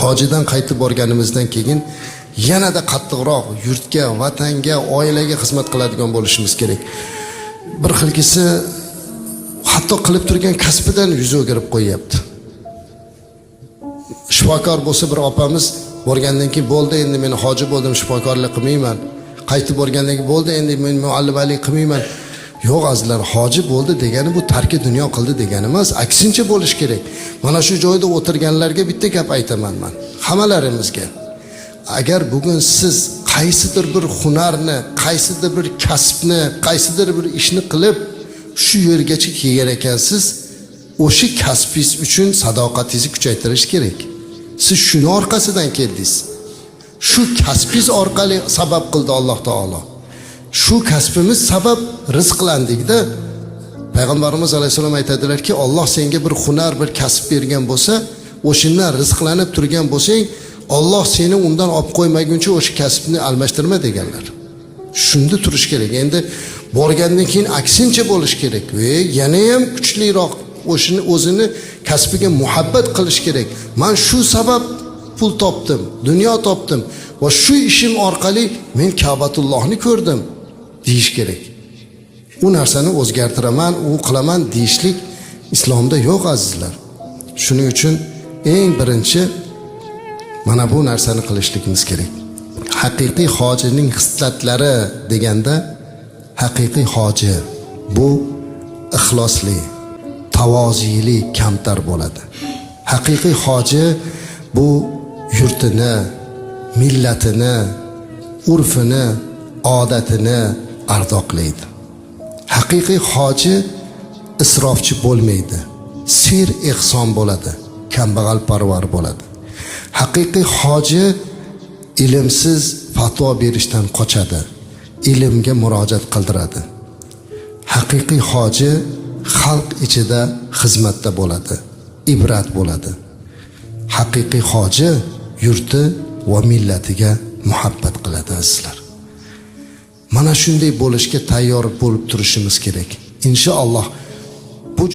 hojidan qaytib borganimizdan keyin yanada qattiqroq yurtga, vatanga, oilaga xizmat qiladigan bo'lishimiz kerak. Bir xilgisi hatto qilib turgan kasbidan yuz o'girib qo'yapti. Shifokor bo'lsa bir opamiz borgandan keyin bo'ldi, endi men hoji bo'ldim, shifokorlik qilmayman. Qaytib borgandan keyin bo'ldi, endi men muallimalik qilmayman. Yo'q azizlar, hoji bo'ldi degani bu tarki dunyo qildi degani emas, aksincha bo'lish kerak. Mana shu joyda o'tirganlarga bitta gap aytaman men, hammalarimizga. Agar bugun siz qaysidir bir hunarni, qaysidir bir kasbni, qaysidir bir ishni qilib shu yergacha kelgan ekansiz, o'sha kasbingiz uchun sadoqatingizni kuchaytirish kerak. Siz shuni orqasidan keldingiz. Shu kasbingiz orqali sabab qildi Alloh taolo. Shu kasbimiz sabab rizqlandikda Payg'ambarimiz alayhisalom aytadilarki, Alloh senga bir hunar, bir kasb bergan bo'lsa, o'shindan rizqlanib turgan bo'lsang, Alloh seni undan olib qo'ymaguncha o'sha kasbni almashtirma deganlar. Shunda turish kerak. Endi borgandan keyin aksincha bo'lish kerak. Va yana ham kuchliroq o'shini o'zini kasbiga muhabbat qilish kerak. Men shu sabab pul topdim, dunyo topdim va shu ishim orqali men Ka'batullohni ko'rdim deyish kerak. U narsani o'zgartiraman, u qilaman deyishlik islomda yo'q azizlar. Shuning uchun eng birinchi mana bu narsani qilishligimiz kerak. Haqiqiy hojining xislatlari deganda, haqiqiy hoji bu ixlosli, tavozili, kamtar bo'ladi. Haqiqiy hoji bu yurtini, millatini, urfini, odatini ardoqlaydi. Haqiqiy hoji isrofchi bo'lmaydi. Sir ehson bo'ladi, kambag'al parvar bo'ladi. Haqiqiy hoji ilmsiz fatvo berishdan qochadi, ilmga murojaat qildiradi. Haqiqiy hoji xalq ichida xizmatda bo'ladi, ibrat bo'ladi. Haqiqiy hoji yurti va millatiga muhabbat qiladi azizlar. Mana shunday bo'lishga tayyor bo'lib turishimiz kerak. Inshaalloh